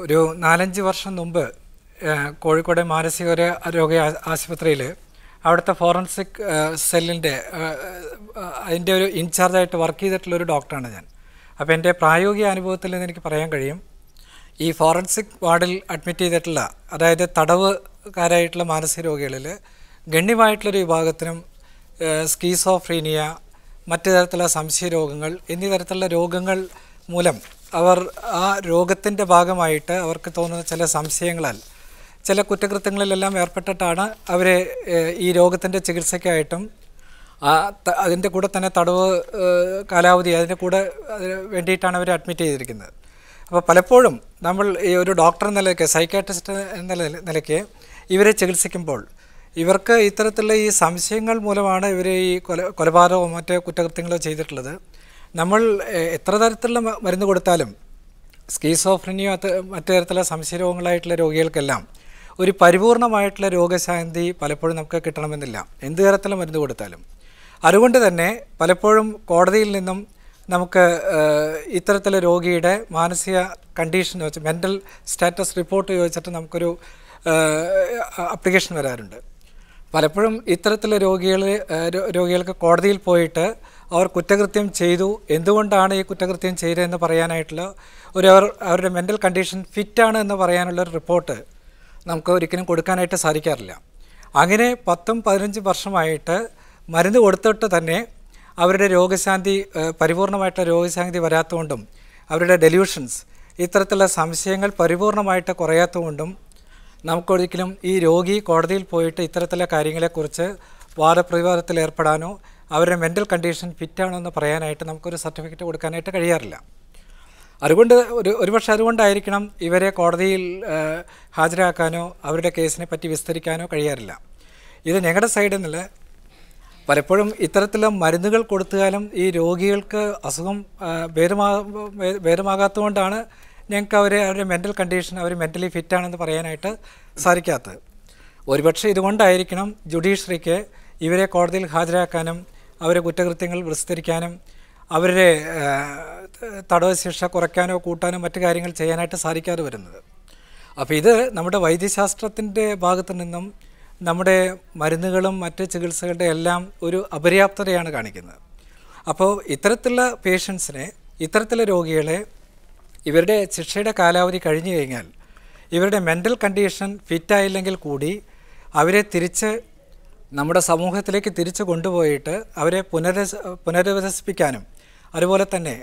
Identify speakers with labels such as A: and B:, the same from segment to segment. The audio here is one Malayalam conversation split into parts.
A: ഒരു 4-5 വർഷം മുമ്പ് കോഴിക്കോട് മാനസിക രോഗ ആശുപത്രിയിൽ അവിടുത്തെ ഫോറൻസിക് സെല്ലിൻ്റെ അതിൻ്റെ ഒരു ഇൻചാർജായിട്ട് വർക്ക് ചെയ്തിട്ടുള്ളൊരു ഡോക്ടറാണ് ഞാൻ. അപ്പോൾ എൻ്റെ പ്രായോഗിക അനുഭവത്തിൽ നിന്ന് എനിക്ക് പറയാൻ കഴിയും, ഈ ഫോറൻസിക് വാർഡിൽ അഡ്മിറ്റ് ചെയ്തിട്ടുള്ള, അതായത് തടവുകാരായിട്ടുള്ള മാനസിക രോഗികളിൽ ഗണ്യമായിട്ടുള്ളൊരു വിഭാഗത്തിനും സ്കീസോഫ്രീനിയ, മറ്റു തരത്തിലുള്ള സംശയരോഗങ്ങൾ എന്നീ തരത്തിലുള്ള രോഗങ്ങൾ മൂലം അവർ ആ രോഗത്തിൻ്റെ ഭാഗമായിട്ട് അവർക്ക് തോന്നുന്ന ചില സംശയങ്ങളാൽ ചില കുറ്റകൃത്യങ്ങളിലെല്ലാം ഏർപ്പെട്ടിട്ടാണ് അവരെ ഈ രോഗത്തിൻ്റെ ചികിത്സയ്ക്കായിട്ടും അതിൻ്റെ കൂടെ തന്നെ തടവ് കാലാവധി അതിൻ്റെ കൂടെ വേണ്ടിയിട്ടാണ് അവർ അഡ്മിറ്റ് ചെയ്തിരിക്കുന്നത്. അപ്പോൾ പലപ്പോഴും നമ്മൾ ഈ ഒരു ഡോക്ടർ എന്ന നിലയ്ക്ക്, സൈക്കാട്രിസ്റ്റ് എന്ന നിലയ്ക്ക് ഇവരെ ചികിത്സിക്കുമ്പോൾ ഇവർക്ക് ഇത്തരത്തിലുള്ള ഈ സംശയങ്ങൾ മൂലമാണ് ഇവർ ഈ കൊലപാതകമോ മറ്റ് കുറ്റകൃത്യങ്ങളോ ചെയ്തിട്ടുള്ളത്. നമ്മൾ എത്ര തരത്തിലുള്ള മരുന്ന് കൊടുത്താലും സ്കീസോഫ്രീനിയോ മറ്റു തരത്തിലുള്ള സംശയരോഗങ്ങളായിട്ടുള്ള രോഗികൾക്കെല്ലാം ഒരു പരിപൂർണമായിട്ടുള്ള രോഗശാന്തി പലപ്പോഴും നമുക്ക് കിട്ടണമെന്നില്ല, എന്ത് തരത്തിലുള്ള മരുന്ന് കൊടുത്താലും. അതുകൊണ്ട് തന്നെ പലപ്പോഴും കോടതിയിൽ നിന്നും നമുക്ക് ഇത്തരത്തിലുള്ള രോഗിയുടെ മാനസിക കണ്ടീഷൻ വെച്ച് മെൻ്റൽ സ്റ്റാറ്റസ് റിപ്പോർട്ട് ചോദിച്ചിട്ട് നമുക്കൊരു അപ്ലിക്കേഷൻ വരാറുണ്ട്. പലപ്പോഴും ഇത്തരത്തിലുള്ള രോഗികൾക്ക് കോടതിയിൽ പോയിട്ട് അവർ കുറ്റകൃത്യം ചെയ്തു, എന്തുകൊണ്ടാണ് ഈ കുറ്റകൃത്യം ചെയ്തതെന്ന് പറയാനായിട്ടുള്ള അവരുടെ മെൻ്റൽ കണ്ടീഷൻ ഫിറ്റാണ് എന്ന് പറയാനുള്ളൊരു റിപ്പോർട്ട് നമുക്ക് ഒരിക്കലും കൊടുക്കാനായിട്ട് സാധിക്കാറില്ല. അങ്ങനെ 10-15 വർഷമായിട്ട് മരുന്ന് കൊടുത്തിട്ട് തന്നെ അവരുടെ രോഗശാന്തി, പരിപൂർണമായിട്ടുള്ള രോഗശാന്തി വരാത്തതുകൊണ്ടും അവരുടെ ഡെല്യൂഷൻസ്, ഇത്തരത്തിലുള്ള സംശയങ്ങൾ പരിപൂർണമായിട്ട് കുറയാത്തതുകൊണ്ടും നമുക്കൊരിക്കലും ഈ രോഗി കോടതിയിൽ പോയിട്ട് ഇത്തരത്തിലുള്ള കാര്യങ്ങളെക്കുറിച്ച് വാദപ്രതിവാദത്തിൽ ഏർപ്പെടാനോ അവരുടെ മെൻ്റൽ കണ്ടീഷൻ ഫിറ്റാണോ എന്ന് പറയാനായിട്ട് നമുക്കൊരു സർട്ടിഫിക്കറ്റ് കൊടുക്കാനായിട്ട് കഴിയാറില്ല. അതുകൊണ്ട് ഒരുപക്ഷെ അതുകൊണ്ടായിരിക്കണം ഇവരെ കോടതിയിൽ ഹാജരാക്കാനോ അവരുടെ കേസിനെ പറ്റി വിസ്തരിക്കാനോ കഴിയാറില്ല. ഇത് ഞങ്ങളുടെ സൈഡിൽ നിന്ന് പലപ്പോഴും ഇത്തരത്തിലുള്ള മരുന്നുകൾ കൊടുത്താലും ഈ രോഗികൾക്ക് അസുഖം ഭേദമാകാത്തതുകൊണ്ടാണ് ഞങ്ങൾക്ക് അവരുടെ മെൻ്റൽ കണ്ടീഷൻ, അവർ മെൻ്റലി ഫിറ്റാണെന്ന് പറയാനായിട്ട് സാധിക്കാത്തത്. ഒരുപക്ഷെ ഇതുകൊണ്ടായിരിക്കണം ജുഡീഷ്യറിക്ക് ഇവരെ കോടതിയിൽ ഹാജരാക്കാനും അവരെ കുറ്റകൃത്യങ്ങൾ വിസ്തരിക്കാനും അവരുടെ തടവ് ശിക്ഷ കുറയ്ക്കാനോ കൂട്ടാനോ മറ്റു കാര്യങ്ങൾ ചെയ്യാനായിട്ട് സാധിക്കാതെ വരുന്നത്. അപ്പോൾ ഇത് നമ്മുടെ വൈദ്യശാസ്ത്രത്തിൻ്റെ ഭാഗത്തു നിന്നും നമ്മുടെ മരുന്നുകളും മറ്റ് ചികിത്സകളുടെ എല്ലാം ഒരു അപര്യാപ്തതയാണ് കാണിക്കുന്നത്. അപ്പോൾ ഇത്തരത്തിലുള്ള പേഷ്യൻസിനെ, ഇത്തരത്തിലുള്ള രോഗികളെ ഇവരുടെ ശിക്ഷയുടെ കാലാവധി കഴിഞ്ഞു കഴിഞ്ഞാൽ ഇവരുടെ മെൻ്റൽ കണ്ടീഷൻ ഫിറ്റായില്ലെങ്കിൽ കൂടി അവരെ തിരിച്ച് നമ്മുടെ സമൂഹത്തിലേക്ക് തിരിച്ച് കൊണ്ടുപോയിട്ട് അവരെ പുനരധിവസിപ്പിക്കാനും അതുപോലെ തന്നെ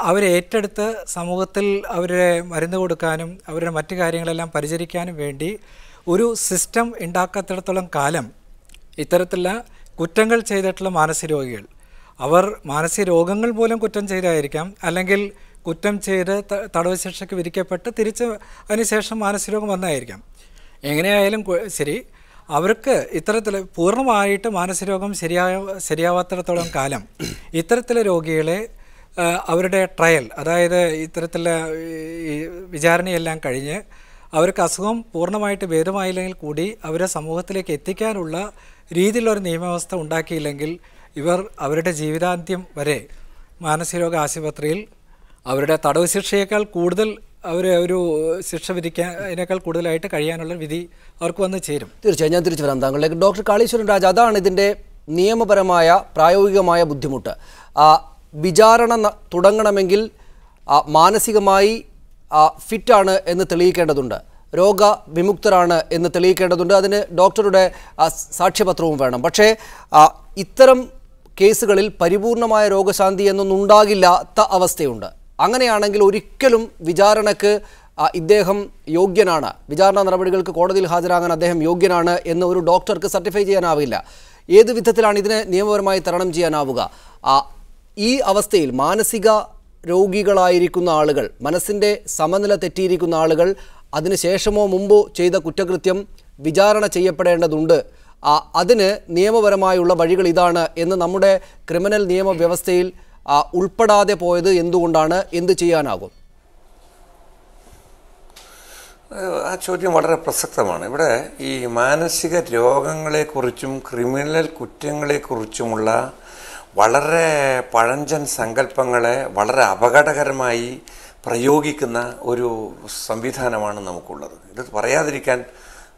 A: അവരെ ഏറ്റെടുത്ത് സമൂഹത്തിൽ അവരെ മരുന്ന് കൊടുക്കാനും അവരുടെ മറ്റു കാര്യങ്ങളെല്ലാം പരിചരിക്കാനും വേണ്ടി ഒരു സിസ്റ്റം ഉണ്ടാക്കാത്തിടത്തോളം കാലം ഇത്തരത്തിലുള്ള കുറ്റങ്ങൾ ചെയ്തിട്ടുള്ള മാനസിക രോഗികൾ, അവർ മാനസിക രോഗങ്ങൾ മൂലം കുറ്റം ചെയ്തായിരിക്കാം, അല്ലെങ്കിൽ കുറ്റം ചെയ്ത് തടവ് ശിക്ഷയ്ക്ക് വിധിക്കപ്പെട്ട് തിരിച്ച് അതിനുശേഷം മാനസിക രോഗം വന്നായിരിക്കാം. എങ്ങനെയായാലും ശരി, അവർക്ക് ഇത്തരത്തിൽ പൂർണ്ണമായിട്ട് മാനസിക രോഗം ശരിയാവാത്തിടത്തോളം കാലം ഇത്തരത്തിലെ രോഗികളെ അവരുടെ ട്രയൽ, അതായത് ഇത്തരത്തിലുള്ള വിചാരണയെല്ലാം കഴിഞ്ഞ് അവർക്ക് അസുഖം പൂർണ്ണമായിട്ട് ഭേദമായില്ലെങ്കിൽ കൂടി അവരെ സമൂഹത്തിലേക്ക് എത്തിക്കാനുള്ള രീതിയിലുള്ളൊരു നിയമവ്യവസ്ഥ ഉണ്ടാക്കിയില്ലെങ്കിൽ ഇവർ അവരുടെ ജീവിതാന്ത്യം വരെ മാനസികരോഗ ആശുപത്രിയിൽ അവരുടെ തടവ് ശിക്ഷയേക്കാൾ കൂടുതൽ ഒരു ശിക്ഷ വിധിക്കാനേക്കാൾ കൂടുതലായിട്ട് കഴിയാനുള്ള വിധി അവർക്ക് വന്ന് ചേരും.
B: തീർച്ചയായും ഞാൻ തിരിച്ചു വരാം താങ്കളിലേക്ക്. ഡോക്ടർ കാളീശ്വരൻ രാജ്, അതാണ് ഇതിൻ്റെ നിയമപരമായ പ്രായോഗികമായ ബുദ്ധിമുട്ട്. വിചാരണ തുടങ്ങണമെങ്കിൽ മാനസികമായി ഫിറ്റാണ് എന്ന് തെളിയിക്കേണ്ടതുണ്ട്, രോഗവിമുക്തരാണ് എന്ന് തെളിയിക്കേണ്ടതുണ്ട്, അതിന് ഡോക്ടറുടെ സാക്ഷ്യപത്രവും വേണം. പക്ഷേ ഇത്തരം കേസുകളിൽ പരിപൂർണമായ രോഗശാന്തി എന്നൊന്നും ഉണ്ടാകില്ലാത്ത അവസ്ഥയുണ്ട്. അങ്ങനെയാണെങ്കിൽ ഒരിക്കലും വിചാരണക്ക് ഇദ്ദേഹം യോഗ്യനാണ്, വിചാരണ നടപടികൾക്ക് കോടതിയിൽ ഹാജരാകാൻ അദ്ദേഹം യോഗ്യനാണ് എന്ന് ഒരു ഡോക്ടർക്ക് സർട്ടിഫൈ ചെയ്യാനാവില്ല. ഏത് വിധത്തിലാണ് ഇതിനെ നിയമപരമായി തരണം ചെയ്യാനാവുക? ഈ അവസ്ഥയിൽ മാനസിക രോഗികളായിരിക്കുന്ന ആളുകൾ, മനസ്സിൻ്റെ സമനില തെറ്റിയിരിക്കുന്ന ആളുകൾ അതിനുശേഷമോ മുമ്പോ ചെയ്ത കുറ്റകൃത്യം വിചാരണ ചെയ്യപ്പെടേണ്ടതുണ്ട്. അതിന് നിയമപരമായുള്ള വഴികൾ ഇതാണ് എന്ന് നമ്മുടെ ക്രിമിനൽ നിയമവ്യവസ്ഥയിൽ ഉൾപ്പെടാതെ പോയത് എന്തുകൊണ്ടാണ്? എന്ത് ചെയ്യാനാകും?
C: ആ ചോദ്യം വളരെ പ്രസക്തമാണ്. ഇവിടെ ഈ മാനസിക രോഗങ്ങളെക്കുറിച്ചും ക്രിമിനൽ കുറ്റങ്ങളെക്കുറിച്ചുമുള്ള വളരെ പഴഞ്ചൻ സങ്കല്പങ്ങളെ വളരെ അപകടകരമായി പ്രയോഗിക്കുന്ന ഒരു സംവിധാനമാണ് നമുക്കുള്ളത്. ഇത് പറയാതിരിക്കാൻ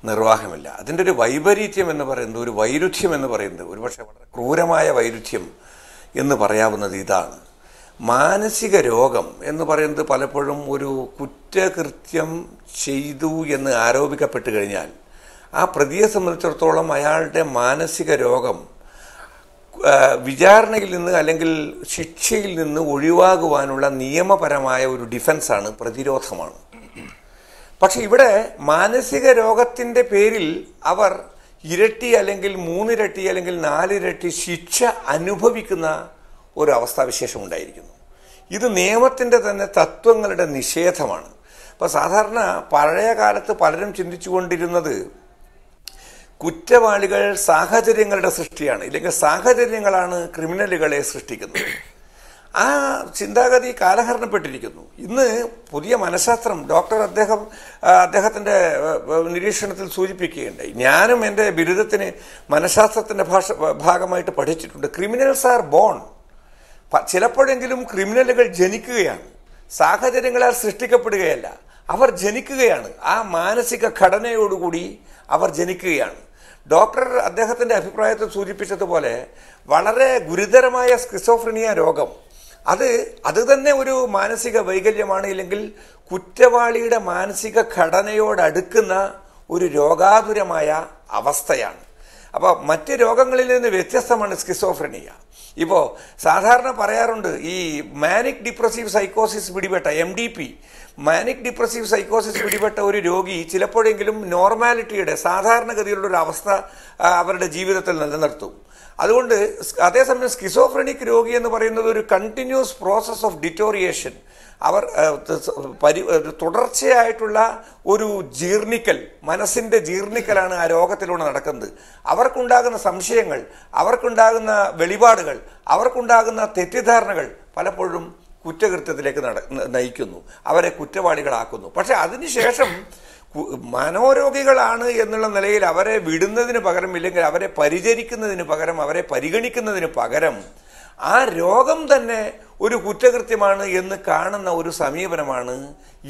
C: നിർവാഹമില്ല. അതിൻ്റെ ഒരു വൈപരീത്യം എന്ന് പറയുന്നത്, ഒരു വൈരുദ്ധ്യം എന്ന് പറയുന്നത്, ഒരുപക്ഷെ വളരെ ക്രൂരമായ വൈരുദ്ധ്യം എന്ന് പറയാവുന്നത് ഇതാണ്. മാനസിക രോഗം എന്ന് പറയുന്നത് പലപ്പോഴും ഒരു കുറ്റകൃത്യം ചെയ്തു എന്ന് ആരോപിക്കപ്പെട്ട് കഴിഞ്ഞാൽ ആ പ്രതിയെ സംബന്ധിച്ചിടത്തോളം അയാളുടെ മാനസിക രോഗം വിചാരണയിൽ നിന്ന് അല്ലെങ്കിൽ ശിക്ഷയിൽ നിന്ന് ഒഴിവാകുവാനുള്ള നിയമപരമായ ഒരു ഡിഫൻസാണ്, പ്രതിരോധമാണ്. പക്ഷെ ഇവിടെ മാനസിക രോഗത്തിൻ്റെ പേരിൽ അവർ ഇരട്ടി അല്ലെങ്കിൽ 3 ഇരട്ടി അല്ലെങ്കിൽ 4 ഇരട്ടി ശിക്ഷ അനുഭവിക്കുന്ന ഒരു അവസ്ഥാവിശേഷം ഉണ്ടായിരിക്കുന്നു. ഇത് നിയമത്തിൻ്റെ തന്നെ തത്വങ്ങളുടെ നിഷേധമാണ്. അപ്പോൾ സാധാരണ പഴയ കാലത്ത് പലരും ചിന്തിച്ചു കൊണ്ടിരുന്നത് കുറ്റവാളികൾ സാഹചര്യങ്ങളുടെ സൃഷ്ടിയാണ്, ഇല്ലെങ്കിൽ സാഹചര്യങ്ങളാണ് ക്രിമിനലുകളെ സൃഷ്ടിക്കുന്നത്. ആ ചിന്താഗതി കാലഹരണപ്പെട്ടിരിക്കുന്നു. ഇന്ന് പുതിയ മനഃശാസ്ത്രം അദ്ദേഹത്തിൻ്റെ നിരീക്ഷണത്തിൽ സൂചിപ്പിക്കുകയുണ്ടായി. ഞാനും എൻ്റെ ബിരുദത്തിന് മനഃശാസ്ത്രത്തിൻ്റെ ഭാഗമായിട്ട് പഠിച്ചിട്ടുണ്ട്. Criminals are born. ചിലപ്പോഴെങ്കിലും ക്രിമിനലുകൾ ജനിക്കുകയാണ്, സാഹചര്യങ്ങളാൽ സൃഷ്ടിക്കപ്പെടുകയല്ല, അവർ ജനിക്കുകയാണ്. ആ മാനസിക ഘടനയോടുകൂടി അവർ ജനിക്കുകയാണ്. അദ്ദേഹത്തിൻ്റെ അഭിപ്രായത്തിൽ സൂചിപ്പിച്ചതുപോലെ വളരെ ഗുരുതരമായ സ്കിസോഫ്രീനിയ രോഗം അത് തന്നെ ഒരു മാനസിക വൈകല്യമാണ്, ഇല്ലെങ്കിൽ കുറ്റവാളിയുടെ മാനസിക ഘടനയോടടുക്കുന്ന ഒരു രോഗാതുരമായ അവസ്ഥയാണ്. അപ്പോൾ മറ്റ് രോഗങ്ങളിൽ നിന്ന് വ്യത്യസ്തമാണ് സ്കിസോഫ്രീനിയ. ഇപ്പോൾ സാധാരണ പറയാറുണ്ട്, ഈ മാനിക് ഡിപ്രസീവ് സൈക്കോസിസ് പിടിപെട്ട MDP, മാനിക് ഡിപ്രസീവ് സൈക്കോസിസ് പിടിപെട്ട ഒരു രോഗി ചിലപ്പോഴെങ്കിലും നോർമാലിറ്റിയുടെ സാധാരണഗതിയിലുള്ള ഒരു അവസ്ഥ അവരുടെ ജീവിതത്തിൽ നിലനിർത്തും. അതുകൊണ്ട് അതേസമയം സ്കിസോഫ്രെനിക് രോഗി എന്ന് പറയുന്നത് ഒരു കണ്ടിന്യൂസ് പ്രോസസ് ഓഫ് ഡിറ്റോറിയേഷൻ, അവർ തുടർച്ചയായിട്ടുള്ള ഒരു ജീർണിക്കൽ, മനസ്സിൻ്റെ ജീർണിക്കലാണ് ആ രോഗത്തിലൂടെ നടക്കുന്നത്. അവർക്കുണ്ടാകുന്ന സംശയങ്ങൾ, അവർക്കുണ്ടാകുന്ന വെളിപാടുകൾ, അവർക്കുണ്ടാകുന്ന തെറ്റിദ്ധാരണകൾ പലപ്പോഴും കുറ്റകൃത്യത്തിലേക്ക് നയിക്കുന്നു, അവരെ കുറ്റവാളികളാക്കുന്നു. പക്ഷെ അതിനുശേഷം മനോരോഗികളാണ് എന്നുള്ള നിലയിൽ അവരെ വിടുന്നതിന് പകരം, ഇല്ലെങ്കിൽ അവരെ പരിചരിക്കുന്നതിന് പകരം, അവരെ പരിഗണിക്കുന്നതിന് പകരം ആ രോഗം തന്നെ ഒരു കുറ്റകൃത്യമാണ് എന്ന് കാണുന്ന ഒരു സമീപനമാണ്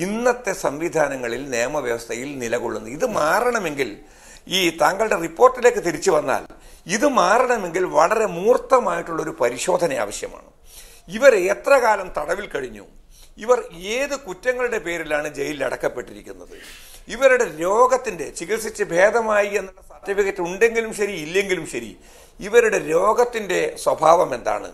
C: ഇന്നത്തെ സംവിധാനങ്ങളിൽ, നിയമവ്യവസ്ഥയിൽ നിലകൊള്ളുന്നത്. ഇത് മാറണമെങ്കിൽ, ഈ താങ്കളുടെ റിപ്പോർട്ടിലേക്ക് തിരിച്ചു വന്നാൽ, ഇത് മാറണമെങ്കിൽ വളരെ മൂർത്തമായിട്ടുള്ളൊരു പരിശോധന ആവശ്യമാണ്. ഇവർ എത്ര കാലം തടവിൽ കഴിഞ്ഞു, ഇവർ ഏത് കുറ്റങ്ങളുടെ പേരിലാണ് ജയിലിൽ അടക്കപ്പെട്ടിരിക്കുന്നത്, ഇവരുടെ രോഗത്തിൻ്റെ ചികിത്സിച്ച് ഭേദമായി എന്നുള്ള സർട്ടിഫിക്കറ്റ് ഉണ്ടെങ്കിലും ശരി ഇല്ലെങ്കിലും ശരി ഇവരുടെ രോഗത്തിൻ്റെ സ്വഭാവം എന്താണ്,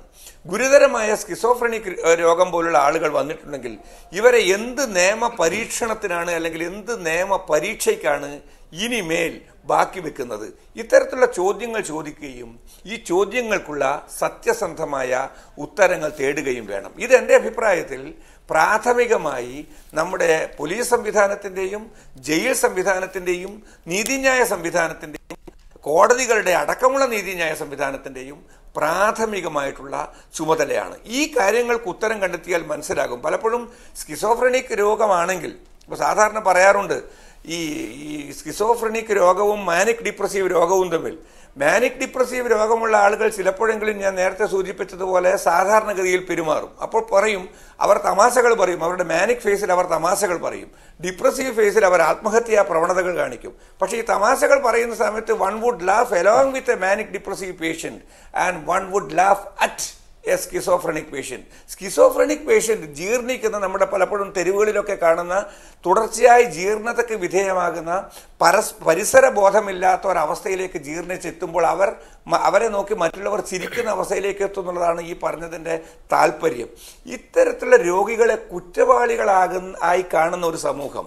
C: ഗുരുതരമായ സ്കിസോഫ്രെനിക് രോഗം പോലുള്ള ആളുകൾ വന്നിട്ടുണ്ടെങ്കിൽ ഇവരെ എന്ത് നിയമ പരീക്ഷണത്തിനാണ് അല്ലെങ്കിൽ എന്ത് നിയമ പരീക്ഷയ്ക്കാണ് ഇനിമേൽ ബാക്കി വെക്കുന്നത്, ഇത്തരത്തിലുള്ള ചോദ്യങ്ങൾ ചോദിക്കുകയും ഈ ചോദ്യങ്ങൾക്കുള്ള സത്യസന്ധമായ ഉത്തരങ്ങൾ തേടുകയും വേണം. ഇതെൻ്റെ അഭിപ്രായത്തിൽ പ്രാഥമികമായി നമ്മുടെ പോലീസ് സംവിധാനത്തിൻ്റെയും ജയിൽ സംവിധാനത്തിൻ്റെയും നീതിന്യായ സംവിധാനത്തിൻ്റെയും കോടതികളുടെ അടക്കമുള്ള നീതിന്യായ സംവിധാനത്തിൻ്റെയും പ്രാഥമികമായിട്ടുള്ള ചുമതലയാണ്. ഈ കാര്യങ്ങൾക്ക് ഉത്തരം കണ്ടെത്തിയാൽ മനസ്സിലാകും. പലപ്പോഴും സ്കിസോഫ്രെനിക് രോഗമാണെങ്കിൽ, ഇപ്പോൾ സാധാരണ പറയാറുണ്ട്, ഈ സ്കിസോഫ്രെനിക് രോഗവും മാനിക് ഡിപ്രസീവ് രോഗവും തമ്മിൽ, മാനിക് ഡിപ്രസീവ് രോഗമുള്ള ആളുകൾ ചിലപ്പോഴെങ്കിലും ഞാൻ നേരത്തെ സൂചിപ്പിച്ചതുപോലെ സാധാരണഗതിയിൽ പെരുമാറും. അപ്പോൾ പറയും, അവർ തമാശകൾ പറയും, അവരുടെ മാനിക് ഫേസിൽ അവർ തമാശകൾ പറയും, ഡിപ്രസീവ് ഫേസിൽ അവർ ആത്മഹത്യാ പ്രവണതകൾ കാണിക്കും. പക്ഷേ ഈ തമാശകൾ പറയുന്ന സമയത്ത് one would laugh along with a manic depressive patient and one would laugh at a schizophrenic patient. Schizophrenic patient ജീർണിക്കുന്ന, നമ്മുടെ പലപ്പോഴും തെരുവുകളിലൊക്കെ കാണുന്ന തുടർച്ചയായി ജീർണതയ്ക്ക് വിധേയമാകുന്ന പരിസര ബോധമില്ലാത്ത ഒരവസ്ഥയിലേക്ക് ജീർണിച്ചെത്തുമ്പോൾ അവരെ നോക്കി മറ്റുള്ളവർ ചിരിക്കുന്ന അവസ്ഥയിലേക്ക് എത്തുന്നുള്ളതാണ് ഈ പറഞ്ഞതിൻ്റെ താല്പര്യം. ഇത്തരത്തിലുള്ള രോഗികളെ കുറ്റവാളികളായി കാണുന്ന ഒരു സമൂഹം,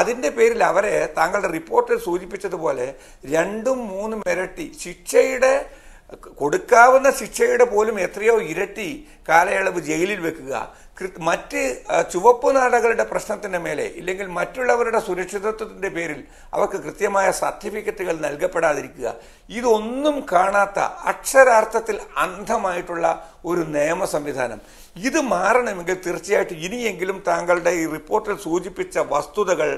C: അതിൻ്റെ പേരിൽ അവരെ താങ്കളുടെ റിപ്പോർട്ടിൽ സൂചിപ്പിച്ചതുപോലെ 2-3 ഇരട്ടി ശിക്ഷയുടെ, കൊടുക്കാവുന്ന ശിക്ഷയുടെ പോലും എത്രയോ ഇരട്ടി കാലയളവ് ജയിലിൽ വെക്കുക, മറ്റ് ചുവപ്പ് നാടകളുടെ പ്രശ്നത്തിൻ്റെ മേലെ, ഇല്ലെങ്കിൽ മറ്റുള്ളവരുടെ സുരക്ഷിതത്വത്തിൻ്റെ പേരിൽ അവർക്ക് കൃത്യമായ സർട്ടിഫിക്കറ്റുകൾ നൽകപ്പെടാതിരിക്കുക, ഇതൊന്നും കാണാത്ത അക്ഷരാർത്ഥത്തിൽ അന്ധമായിട്ടുള്ള ഒരു നിയമ സംവിധാനം. ഇത് മാറണമെങ്കിൽ തീർച്ചയായിട്ടും ഇനിയെങ്കിലും താങ്കളുടെ ഈ റിപ്പോർട്ടിൽ സൂചിപ്പിച്ച വസ്തുതകൾ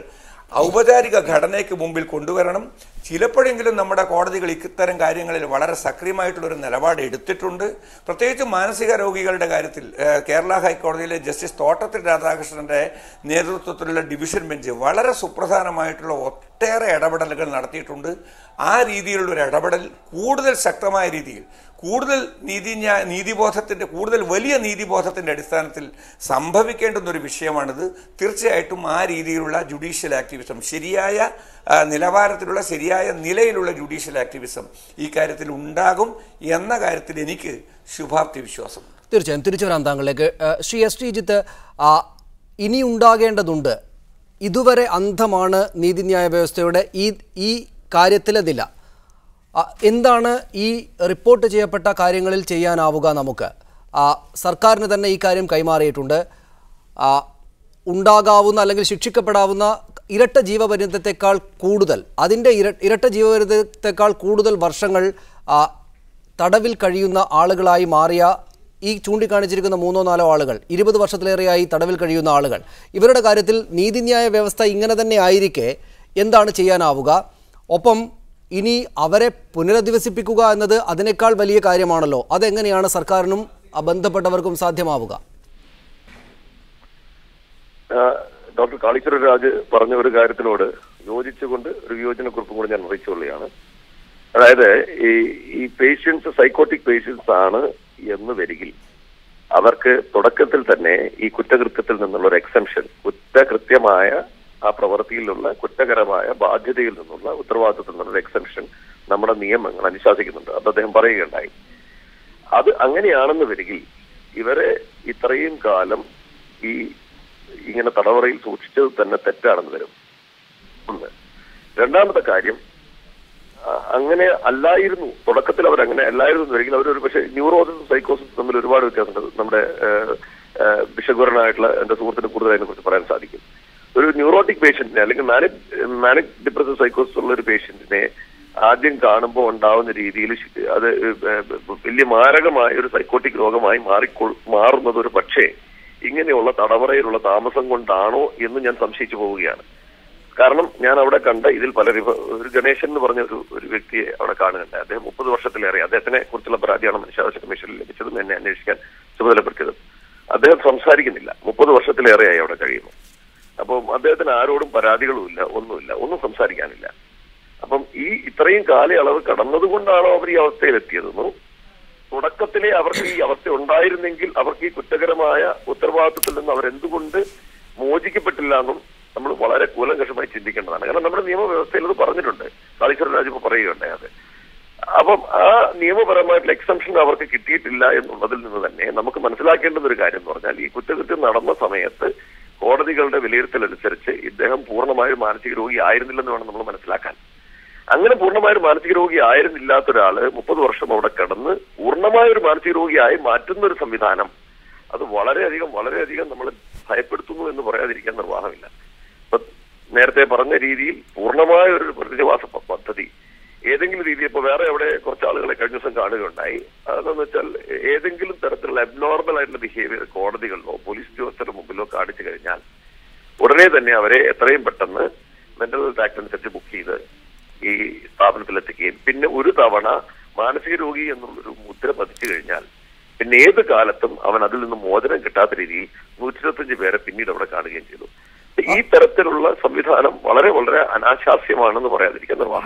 C: ഔപചാരിക ഘടനയ്ക്ക് മുമ്പിൽ കൊണ്ടുവരണം. ചിലപ്പോഴെങ്കിലും നമ്മുടെ കോടതികൾ ഇത്തരം കാര്യങ്ങളിൽ വളരെ സക്രിയമായിട്ടുള്ളൊരു നിലപാട് എടുത്തിട്ടുണ്ട്. പ്രത്യേകിച്ച് മാനസിക രോഗികളുടെ കാര്യത്തിൽ കേരള ഹൈക്കോടതിയിലെ ജസ്റ്റിസ് തോട്ടത്തിൽ രാധാകൃഷ്ണന്റെ നേതൃത്വത്തിലുള്ള ഡിവിഷൻ ബെഞ്ച് വളരെ സുപ്രധാനമായിട്ടുള്ള ഒട്ടേറെ ഇടപെടലുകൾ നടത്തിയിട്ടുണ്ട്. ആ രീതിയിലുള്ളൊരു ഇടപെടൽ കൂടുതൽ ശക്തമായ രീതിയിൽ, കൂടുതൽ കൂടുതൽ വലിയ നീതിബോധത്തിൻ്റെ അടിസ്ഥാനത്തിൽ സംഭവിക്കേണ്ടുന്നൊരു വിഷയമാണിത്. തീർച്ചയായിട്ടും ആ രീതിയിലുള്ള ജുഡീഷ്യൽ ആക്ടിവിസം, ശരിയായ നിലവാരത്തിലുള്ള ശരിയായ നിലയിലുള്ള ജുഡീഷ്യൽ ആക്ടിവിസം ഈ കാര്യത്തിൽ ഉണ്ടാകും എന്ന കാര്യത്തിൽ എനിക്ക് ശുഭാപ്തി വിശ്വാസം.
B: തീർച്ചയായും തിരിച്ചു വരാം താങ്കളിലേക്ക്. ശ്രീ എസ് ശ്രീജിത്ത്, ഇനി ഉണ്ടാകേണ്ടതുണ്ട്. ഇതുവരെ അന്ധമാണ് നീതിന്യായ വ്യവസ്ഥയുടെ ഈ കാര്യത്തിലെ നില. എന്താണ് ഈ റിപ്പോർട്ട് ചെയ്യപ്പെട്ട കാര്യങ്ങളിൽ ചെയ്യാനാവുക? നമുക്ക് സർക്കാരിന് തന്നെ ഈ കാര്യം കൈമാറിയിട്ടുണ്ട്. ഉണ്ടാകാവുന്ന അല്ലെങ്കിൽ ശിക്ഷിക്കപ്പെടാവുന്ന ഇരട്ട ജീവപര്യന്തത്തെക്കാൾ കൂടുതൽ, അതിൻ്റെ ഇരട്ട ജീവപര്യന്തത്തെക്കാൾ കൂടുതൽ വർഷങ്ങൾ തടവിൽ കഴിയുന്ന ആളുകളായി മാറിയ ഈ ചൂണ്ടിക്കാണിച്ചിരിക്കുന്ന 3-4 ആളുകൾ, 20 വർഷത്തിലേറെയായി തടവിൽ കഴിയുന്ന ആളുകൾ, ഇവരുടെ കാര്യത്തിൽ നീതിന്യായ വ്യവസ്ഥ ഇങ്ങനെ തന്നെ ആയിരിക്കെ എന്താണ് ചെയ്യാനാവുക? ഒപ്പം ഇനി അവരെ പുനരധിവസിപ്പിക്കുക എന്നത് അതിനേക്കാൾ വലിയ കാര്യമാണല്ലോ. അതെങ്ങനെയാണ് സർക്കാരിനും ബന്ധപ്പെട്ടവർക്കും സാധ്യമാവുക?
D: ഡോക്ടർ കാളീശ്വര രാജ് പറഞ്ഞ ഒരു കാര്യത്തിനോട് യോജിച്ചുകൊണ്ട് ഒരു വിയോജനക്കുറിപ്പും കൂടെ ഞാൻ അറിയിച്ചുകൊള്ളുകയാണ്. അതായത് ഈ പേഷ്യൻസ് സൈക്കോട്ടിക് പേഷ്യൻസ് ആണ് എന്ന് വരികിൽ അവർക്ക് തുടക്കത്തിൽ തന്നെ ഈ കുറ്റകൃത്യത്തിൽ നിന്നുള്ള ഒരു എക്സംഷൻ, കുറ്റകൃത്യമായ ആ പ്രവൃത്തിയിലുള്ള കുറ്റകരമായ ബാധ്യതയിൽ നിന്നുള്ള ഉത്തരവാദിത്തത്തിൽ നിന്നുള്ള എക്സംഷൻ നമ്മുടെ നിയമങ്ങൾ അനുശാസിക്കുന്നുണ്ട്. അത് അദ്ദേഹം പറയുകയുണ്ടായി. അത് അങ്ങനെയാണെന്ന് വരികിൽ ഇവരെ ഇത്രയും കാലം ഇങ്ങനെ തടവറയിൽ സൂക്ഷിച്ചത് തന്നെ തെറ്റാണെന്ന് വരും. ഒന്ന്. രണ്ടാമത്തെ കാര്യം, അങ്ങനെ അല്ലായിരുന്നു, തുടക്കത്തിൽ അവരങ്ങനെ അല്ലായിരുന്നു വരികിൽ അവരൊരു പക്ഷേ ന്യൂറോസിസും സൈക്കോസിസും തമ്മിൽ ഒരുപാട് വ്യത്യാസമുണ്ട്. നമ്മുടെ ബിഷഗുരനായിട്ടുള്ള എന്റെ സുഹൃത്തിന് കൂടുതൽ അതിനെ കുറിച്ച് പറയാൻ സാധിക്കും. ഒരു ന്യൂറോട്ടിക് പേഷ്യന്റിനെ അല്ലെങ്കിൽ മാനിക് ഡിപ്രസീവ് സൈക്കോസിസ് ഉള്ള ഒരു പേഷ്യന്റിനെ ആദ്യം കാണുമ്പോൾ ഉണ്ടാവുന്ന രീതിയിൽ അത് വലിയ മാരകമായ ഒരു സൈക്കോട്ടിക് രോഗമായി മാറുന്നത് ഒരു പക്ഷേ ഇങ്ങനെയുള്ള തടവറയിലുള്ള താമസം കൊണ്ടാണോ എന്ന് ഞാൻ സംശയിച്ചു പോവുകയാണ്. കാരണം ഞാൻ അവിടെ കണ്ട ഇതിൽ ഒരു ഗണേശൻ എന്ന് പറഞ്ഞ ഒരു വ്യക്തിയെ അവിടെ കാണുന്നുണ്ട്. അദ്ദേഹം 30 വർഷത്തിലേറെ, അദ്ദേഹത്തിനെ കുറിച്ചുള്ള പരാതിയാണ് മനുഷ്യാവകാശ കമ്മീഷനിൽ ലഭിച്ചതും എന്നെ അന്വേഷിക്കാൻ ചുമതലപ്പെടുത്തിയതും. അദ്ദേഹം സംസാരിക്കുന്നില്ല, 30 വർഷത്തിലേറെയായി അവിടെ കഴിയുന്നു. അപ്പം അദ്ദേഹത്തിന് ആരോടും പരാതികളുമില്ല, ഒന്നും സംസാരിക്കാനില്ല. അപ്പം ഇത്രയും കാലയളവ് കടന്നതുകൊണ്ടാണോ അവർ ഈ അവസ്ഥയിലെത്തിയതെന്നോ, തുടക്കത്തിലെ അവർക്ക് ഈ അവസ്ഥ ഉണ്ടായിരുന്നെങ്കിൽ അവർക്ക് ഈ കുറ്റകരമായ ഉത്തരവാദിത്വത്തിൽ നിന്ന് അവരെന്തുകൊണ്ട് മോചിക്കപ്പെട്ടില്ല എന്നും നമ്മൾ വളരെ കൂലങ്കഷമായി ചിന്തിക്കേണ്ടതാണ്. കാരണം നമ്മുടെ നിയമവ്യവസ്ഥയിൽ അത് പറഞ്ഞിട്ടുണ്ട്. കാളീശ്വര രാജ് പറയുകയുണ്ടായി അത്. അപ്പം ആ നിയമപരമായിട്ടുള്ള എക്സംഷൻ അവർക്ക് കിട്ടിയിട്ടില്ല എന്നുള്ളതിൽ നിന്ന് തന്നെ നമുക്ക് മനസ്സിലാക്കേണ്ടുന്ന ഒരു കാര്യം എന്ന് പറഞ്ഞാൽ, ഈ കുറ്റകൃത്യം നടന്ന സമയത്ത് കോടതികളുടെ വിലയിരുത്തലനുസരിച്ച് ഇദ്ദേഹം പൂർണ്ണമായും മാനസിക രോഗി ആയിരുന്നില്ലെന്ന് വേണം നമ്മൾ മനസ്സിലാക്കാൻ. അങ്ങനെ പൂർണ്ണമായൊരു മാനസിക രോഗി ആയിരുന്നില്ലാത്ത ഒരാള് 30 വർഷം അവിടെ കിടന്ന് പൂർണ്ണമായൊരു മാനസിക രോഗിയായി മാറ്റുന്ന ഒരു സംവിധാനം, അത് വളരെയധികം നമ്മൾ ഭയപ്പെടുത്തുന്നു എന്ന് പറയാതിരിക്കാൻ നിർവാഹമില്ല. ഇപ്പൊ നേരത്തെ പറഞ്ഞ രീതിയിൽ പൂർണ്ണമായ ഒരു പുനരധിവാസ പദ്ധതി ഏതെങ്കിലും രീതിയിൽ ഇപ്പൊ വേറെ എവിടെ കുറച്ച് ആളുകളെ കഴിഞ്ഞ ദിവസം കാണുകയുണ്ടായി. അതെന്ന് വെച്ചാൽ ഏതെങ്കിലും തരത്തിലുള്ള അബ്നോർമൽ ആയിട്ടുള്ള ബിഹേവിയർ കോടതികളിലോ പോലീസ് ഉദ്യോഗസ്ഥരുടെ മുമ്പിലോ കാണിച്ചു കഴിഞ്ഞാൽ ഉടനെ തന്നെ അവരെ എത്രയും പെട്ടെന്ന് മെന്റൽ ഹെൽത്ത് ആക്ട് അനുസരിച്ച് ബുക്ക് ചെയ്ത് ഈ സ്ഥാപനത്തിലെത്തിക്കുകയും പിന്നെ ഒരു തവണ മാനസിക രോഗി എന്നുള്ളൊരു മുദ്ര പതിച്ചു കഴിഞ്ഞാൽ പിന്നെ ഏത് കാലത്തും അവൻ അതിൽ നിന്ന് മോചനം കിട്ടാത്ത രീതിയിൽ 125 പേരെ പിന്നീട് അവിടെ കാണുകയും ചെയ്തു. ഈ തരത്തിലുള്ള സംവിധാനം വളരെ അനാശാസ്യമാണെന്ന് പറയാതിരിക്കാൻ നിർവാഹം.